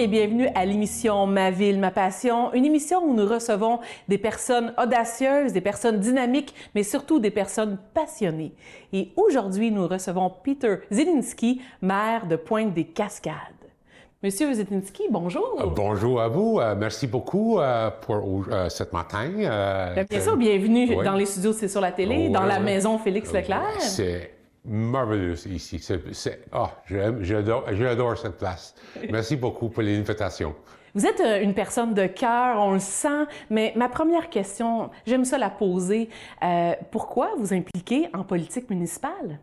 et bienvenue à l'émission Ma Ville, Ma Passion, une émission où nous recevons des personnes audacieuses, des personnes dynamiques, mais surtout des personnes passionnées. Et aujourd'hui, nous recevons Peter Zielinski, maire de Pointe-des-Cascades. Monsieur Zielinski, bonjour. Bonjour à vous. Merci beaucoup pour ce matin. Bien sûr, bienvenue oui. dans les studios C'est sur la télé, dans la maison Félix Leclerc. C'est merveilleux ici. J'adore cette place. Merci beaucoup pour l'invitation. Vous êtes une personne de cœur, on le sent, mais ma première question, j'aime ça la poser. Pourquoi vous impliquez en politique municipale?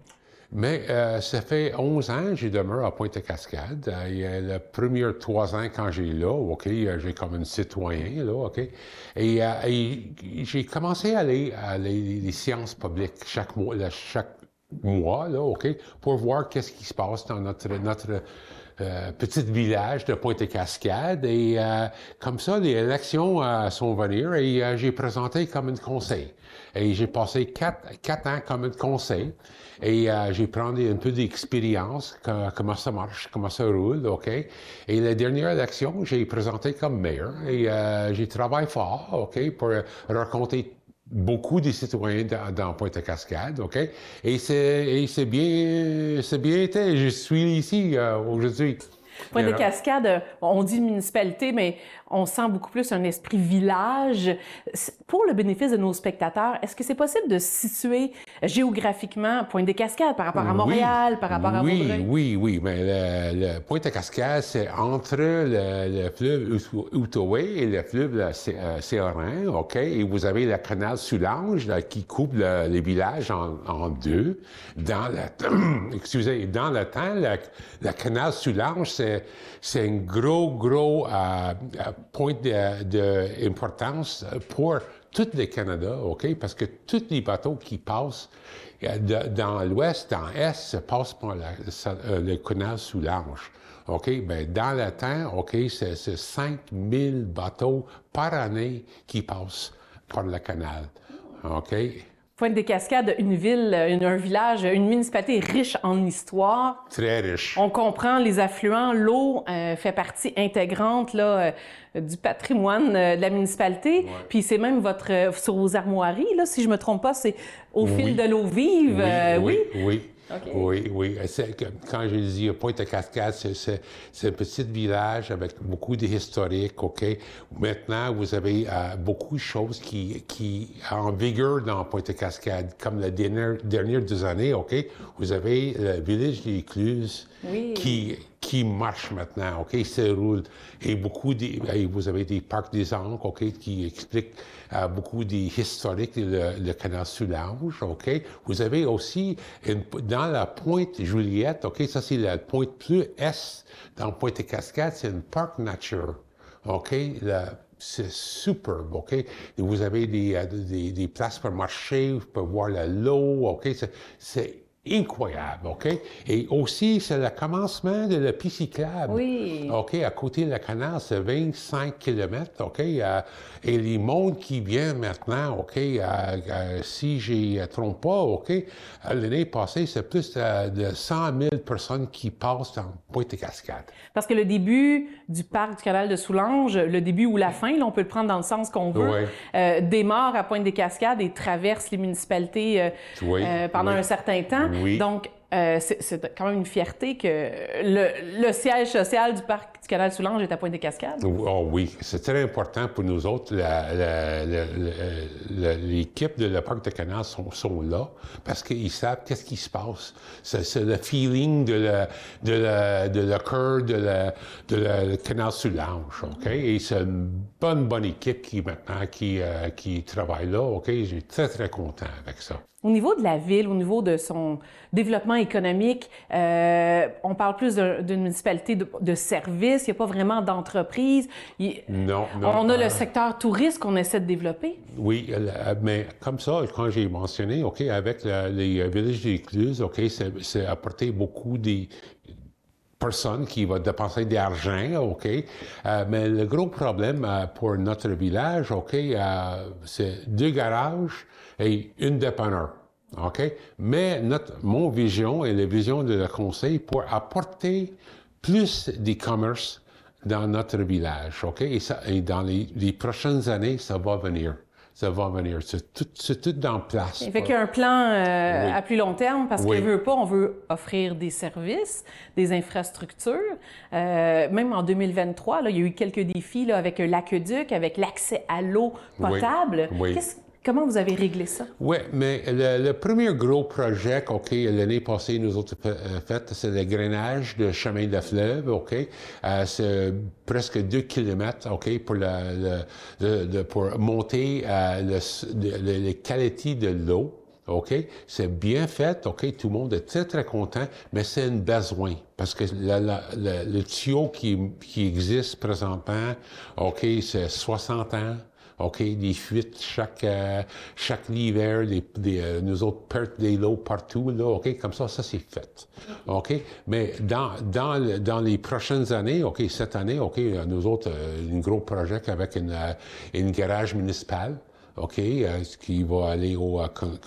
Mais ça fait 11 ans que je demeure à Pointe-des-Cascades. Il y a les premiers 3 ans quand j'ai là, OK, j'ai comme un citoyen, là, OK. Et j'ai commencé à aller à les séances publiques chaque mois, là, OK, pour voir qu'est-ce qui se passe dans notre petit village de Pointe-des-Cascades. Et comme ça, les élections sont venues et j'ai présenté comme un conseil. Et j'ai passé 4 ans comme un conseil. Et j'ai pris un peu d'expérience, comment ça marche, comment ça roule, OK? Et la dernière élection, j'ai présenté comme maire. Et j'ai travaillé fort, OK, pour raconter beaucoup des citoyens dans Pointe-des-Cascades, OK? Et c'est bien été. Je suis ici aujourd'hui. Pointe-des-Cascades, on dit municipalité, mais on sent beaucoup plus un esprit village. Pour le bénéfice de nos spectateurs, est-ce que c'est possible de situer géographiquement Pointe-des-Cascades par rapport à Montréal, par rapport à Vaudreuil? Oui. Mais le Pointe-des-Cascades, c'est entre le fleuve Outaouais et le fleuve Saint-Laurent, OK? Et vous avez le canal Soulanges qui coupe les villages en deux. Dans le temps, le canal Soulanges, c'est un gros point d'importance pour tout le Canada, OK? Parce que tous les bateaux qui passent dans l'ouest, dans l'est, passent par le canal Soulanges. OK? Bien, dans le temps, OK, c'est 5000 bateaux par année qui passent par le canal. OK? Pointe-des-Cascades, une ville, un village, une municipalité riche en histoire. Très riche. On comprend les affluents. L'eau fait partie intégrante là, du patrimoine de la municipalité. Ouais. Puis c'est même sur vos armoiries, là, si je ne me trompe pas, c'est au fil de l'eau vive. Oui. Okay. Oui. Quand je dis Pointe-des-Cascades, c'est un petit village avec beaucoup d'historique, OK? Maintenant, vous avez beaucoup de choses qui en vigueur dans Pointe-des-Cascades, comme les dernières 2 années, OK? Vous avez le village des Écluses qui marche maintenant, OK? Ça roule. Et vous avez des parcs des Ancres, OK? Qui expliquent beaucoup des historiques, le canal Soulanges, OK? Vous avez aussi, dans la Pointe-Juliette, OK? Ça, c'est la pointe plus est dans Pointe-des-Cascades, c'est un parc nature, OK? C'est superbe, OK? Et vous avez des places pour marcher, pour voir l'eau, OK? C'est incroyable, OK? Et aussi, c'est le commencement de la piste cyclable. Oui. OK? À côté du canal, c'est 25 km, OK? Et les mondes qui viennent maintenant, OK? Si je ne trompe pas, OK? L'année passée, c'est plus de 100 000 personnes qui passent dans Pointe-des-Cascades. Parce que le début du parc du canal de Soulanges, le début ou la fin, là, on peut le prendre dans le sens qu'on veut, démarre à Pointe-des-Cascades et traverse les municipalités pendant un certain temps. Oui. Donc, c'est quand même une fierté que le siège social du parc du canal Soulanges est à Pointe-des-Cascades. Oh oui, c'est très important pour nous autres. L'équipe de le parc de canal sont là parce qu'ils savent qu'est-ce qui se passe. C'est le feeling de le cœur de le canal Soulanges, OK? Et c'est une bonne équipe qui travaille là, OK? Je suis très content avec ça. Au niveau de la ville, au niveau de son développement économique, on parle plus d'une municipalité de services, il n'y a pas vraiment d'entreprise. Non. On a le secteur touriste qu'on essaie de développer. Oui, mais comme ça, quand j'ai mentionné, OK, avec les villages des Écluses, OK, c'est apporté beaucoup des personnes qui vont dépenser de l'argent, OK? Mais le gros problème pour notre village, OK, c'est 2 garages et une dépanneur, OK? Mais mon vision et la vision de le conseil pour apporter plus des commerces dans notre village, OK? Et dans les prochaines années, ça va venir. Ça va venir. C'est tout en place. Il fait qu'il y a un plan Oui. à plus long terme parce Oui. qu'on veut pas, on veut offrir des services, des infrastructures. Même en 2023, là, il y a eu quelques défis là, avec l'aqueduc, avec l'accès à l'eau potable. Oui. Comment vous avez réglé ça? Oui, mais le premier gros projet, OK, l'année passée, nous autres fait, c'est le grainage de chemin de fleuve, OK? C'est presque 2 kilomètres, OK, pour monter la qualité de l'eau. OK? C'est bien fait, OK? Tout le monde est très, très content, mais c'est un besoin. Parce que le tuyau qui existe présentement, OK, c'est 60 ans. OK, des fuites chaque hiver, nous autres perdons des lots partout, là, OK, comme ça c'est fait. OK, mais dans les prochaines années, OK, cette année, OK, nous autres, un gros projet avec une garage municipale. OK, qui va aller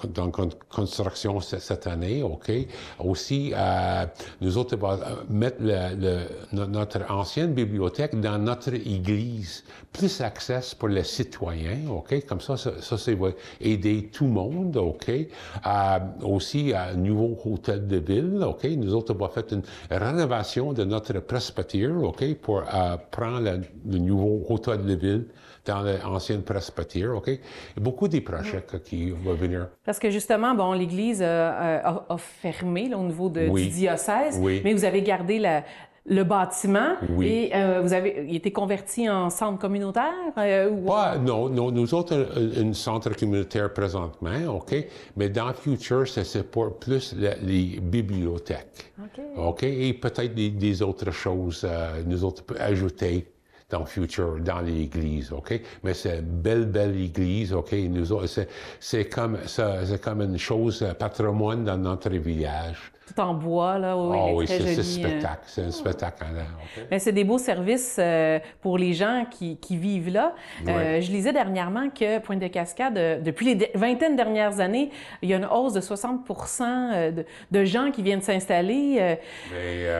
dans construction cette année, OK. Aussi, nous autres, on va mettre notre ancienne bibliothèque dans notre église. Plus accès pour les citoyens, OK. Comme ça va aider tout le monde, OK. Aussi, un nouveau hôtel de ville, OK. Nous autres, on va faire une rénovation de notre presbytère, OK, pour prendre le nouveau hôtel de ville dans l'ancienne presbytère, OK? Il y a beaucoup de projets qui vont venir. Parce que justement, bon, l'Église a fermé là, au niveau du diocèse, mais vous avez gardé le bâtiment et il a été converti en centre communautaire? Non, nous autres, un centre communautaire présentement, OK? Mais dans le futur, c'est pour plus les bibliothèques. OK? Et peut-être des autres choses, nous autres ajouter dans le futur, dans l'église, OK? Mais c'est une belle église, OK? C'est comme une chose patrimoine dans notre village. Tout en bois, là, oui, c'est un spectacle. C'est un spectacle. Okay? Mais c'est des beaux services pour les gens qui vivent là. Je lisais dernièrement que Pointe-de-Cascades, depuis les vingtaines dernières années, il y a une hausse de 60 de gens qui viennent s'installer.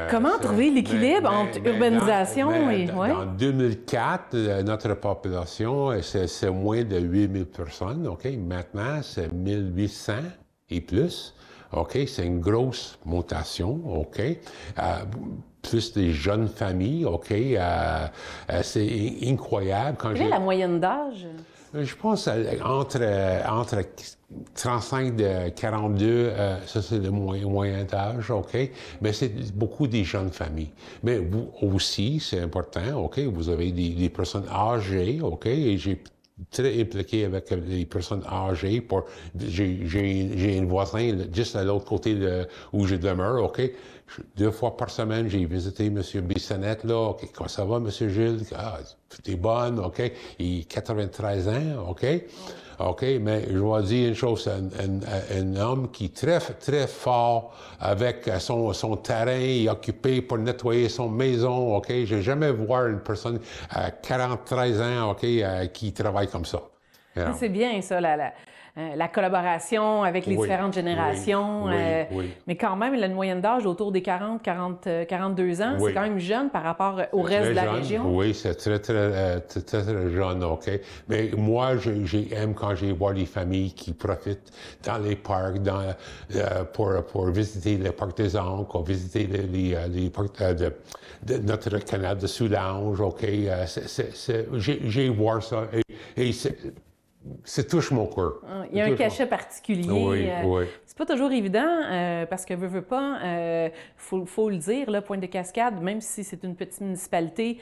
Comment trouver l'équilibre entre urbanisation et... Dans 2004, notre population, c'est moins de 8000 personnes. OK? Maintenant, c'est 1800 et plus. OK, c'est une grosse mutation, OK. Plus des jeunes familles, OK. C'est incroyable. Quelle est la moyenne d'âge? Je pense entre 35 et 42, ça c'est le moyen d'âge, OK? Mais c'est beaucoup des jeunes familles. Mais vous aussi, c'est important, OK? Vous avez des personnes âgées, OK? Et j'ai très impliqué avec les personnes âgées. J'ai un voisin juste à l'autre côté où je demeure, OK? 2 fois par semaine, j'ai visité M. Bissonnette, là. OK, comment ça va, M. Gilles? Ah, tout est bonne, OK? Il a 93 ans, OK? OK, mais je vais dire une chose, un homme qui est très, très fort avec son terrain, il est occupé pour nettoyer son maison, OK? J'ai jamais vu une personne à 43 ans, OK, qui travaille comme ça. C'est bien, ça, la collaboration avec les différentes générations. Mais quand même, il a une moyenne d'âge autour des 42 ans. C'est quand même jeune par rapport au reste de la région. Oui, c'est très jeune, OK. Mais moi, j'aime quand j'ai voir les familles qui profitent dans les parcs, pour visiter le parc des Ancres, visiter les parcs de notre canal de Soulanges, OK. J'ai voir ça et ça touche mon cœur. Il y a un cachet particulier. Oui. C'est pas toujours évident parce que veut pas, faut le dire, là, Pointe-de-Cascades, même si c'est une petite municipalité,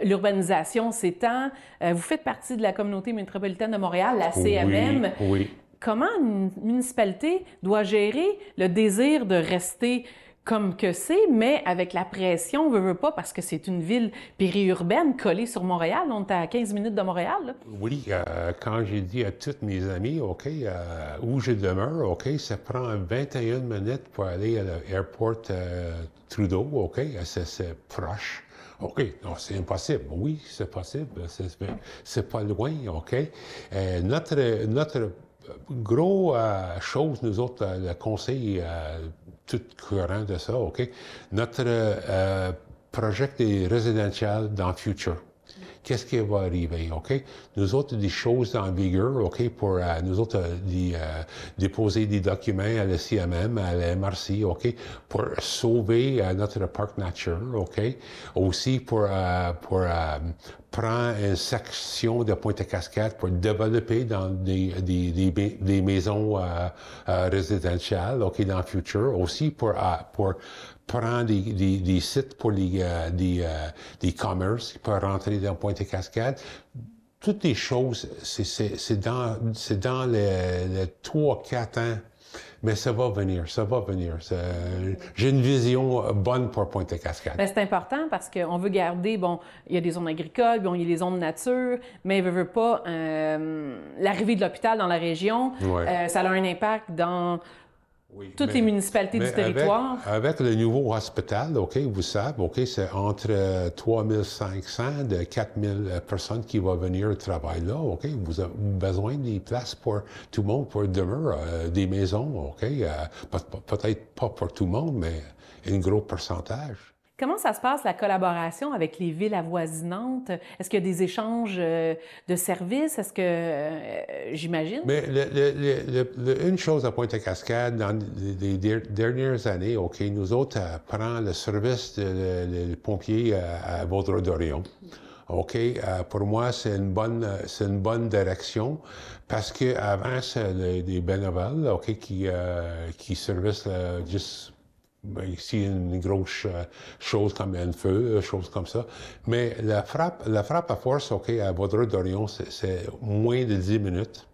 l'urbanisation s'étend. Vous faites partie de la communauté métropolitaine de Montréal, la CMM. Oui. Comment une municipalité doit gérer le désir de rester comme que c'est, mais avec la pression, veut pas, parce que c'est une ville périurbaine collée sur Montréal. On est à 15 minutes de Montréal. Là. Oui, quand j'ai dit à tous mes amis, OK, où je demeure, OK, ça prend 21 minutes pour aller à l'aéroport Trudeau, OK, c'est proche. OK, non, c'est impossible. Oui, c'est possible. C'est pas loin, OK. Notre gros chose, nous autres, le conseil tout courant de ça, OK? Notre projet résidentiel dans le futur. Qu'est-ce qui va arriver, OK? Nous autres, des choses en vigueur, OK, pour nous autres déposer des documents à la CMM, à la MRC, OK, pour sauver notre parc nature, OK? Aussi pour prendre une section de Pointe-à-Cascade pour développer dans des maisons résidentielles, OK, dans le futur. Aussi pour prendre des sites pour des commerces qui peuvent rentrer dans Pointe-à-Cascade. Toutes les choses, c'est dans les 3-4 ans, mais ça va venir, ça va venir. J'ai une vision bonne pour Pointe-à-Cascade. C'est important parce qu'on veut garder, bon, il y a des zones agricoles, bon, il y a les zones de nature, mais il veut pas l'arrivée de l'hôpital dans la région, ça a un impact dans toutes les municipalités du territoire. Avec le nouveau hôpital, OK, vous savez, OK, c'est entre 3500 de 4000 personnes qui vont venir travailler là, OK? Vous avez besoin des places pour tout le monde, pour demeurer, des maisons, OK? Peut-être pas pour tout le monde, mais un gros pourcentage. Comment ça se passe, la collaboration avec les villes avoisinantes? Est-ce qu'il y a des échanges de services? Est-ce que, j'imagine? Mais une chose à Pointe-à-Cascade, dans les dernières années, OK, nous autres, prenons le service des pompiers à Vaudreuil-Dorion. OK, pour moi, c'est une bonne direction parce que avant c'est des bénévoles, OK, qui servissent juste ici une grosse chose comme un feu, chose comme ça. Mais la frappe à force, OK, à Vaudreuil-Dorion, c'est moins de 10 minutes.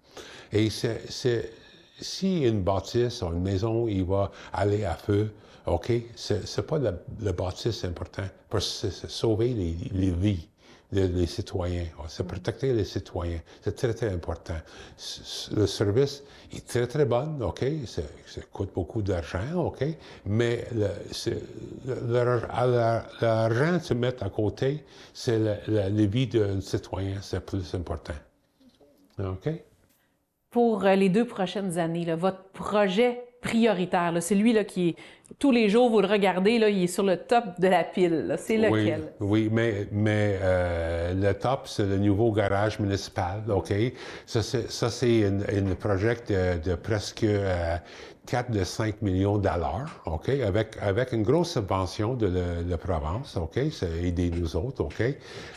Et si une bâtisse ou une maison, il va aller à feu, OK, c'est pas le bâtisse important, parce que c'est sauver les vies. Les citoyens, c'est protéger les citoyens. C'est très, très important. Le service est très, très bon, OK? Ça coûte beaucoup d'argent, OK? Mais l'argent se met à côté, c'est la vie d'un citoyen, c'est plus important. OK? Pour les 2 prochaines années, là, votre projet prioritaire, là, celui là, qui est tous les jours, vous le regardez, là, il est sur le top de la pile. C'est lequel? Oui, mais le top, c'est le nouveau garage municipal, OK? Ça, c'est un projet de presque 4 de 5 millions de dollars, OK? Avec une grosse subvention de la province, OK? C'est aider nous autres, OK?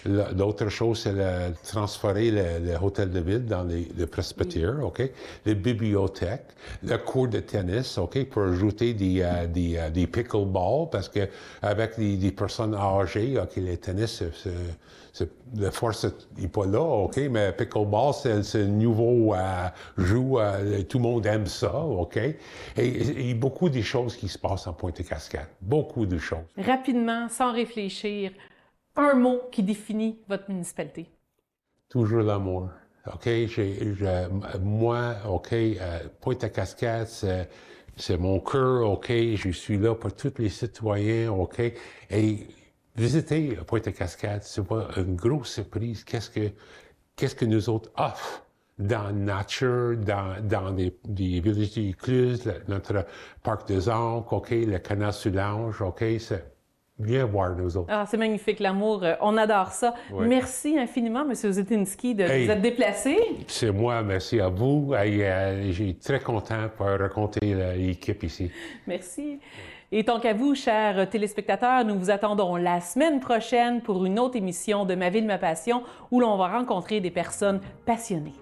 L'autre chose, c'est transférer le hôtel de ville dans le presbytère, OK? Les bibliothèques, le cours de tennis, OK? Pour ajouter des pickleball, parce que avec des personnes âgées, OK, le tennis, la force n'est pas là, OK? Mais pickleball, c'est un nouveau jeu, tout le monde aime ça, OK? Et il y a beaucoup de choses qui se passent en Pointe-à-Cascade. Beaucoup de choses. Rapidement, sans réfléchir, un mot qui définit votre municipalité. Toujours l'amour. OK? Moi, OK, Pointe-à-Cascade, c'est mon cœur, OK? Je suis là pour tous les citoyens, OK? Et visiter Pointe-à-Cascade, c'est pas une grosse surprise. Qu'est-ce que nous autres offrent dans la nature, dans des villages d'écluses, notre parc des Ancres, OK? Le canal sur l'Ange, OK? Viens voir nous autres. Ah, c'est magnifique, l'amour. On adore ça. Oui. Merci infiniment, M. Zetinski, de vous être déplacé. C'est moi, merci à vous. Je suis très content pour raconter l'équipe ici. Merci. Et tant qu'à vous, chers téléspectateurs, nous vous attendons la semaine prochaine pour une autre émission de Ma ville, ma passion, où l'on va rencontrer des personnes passionnées.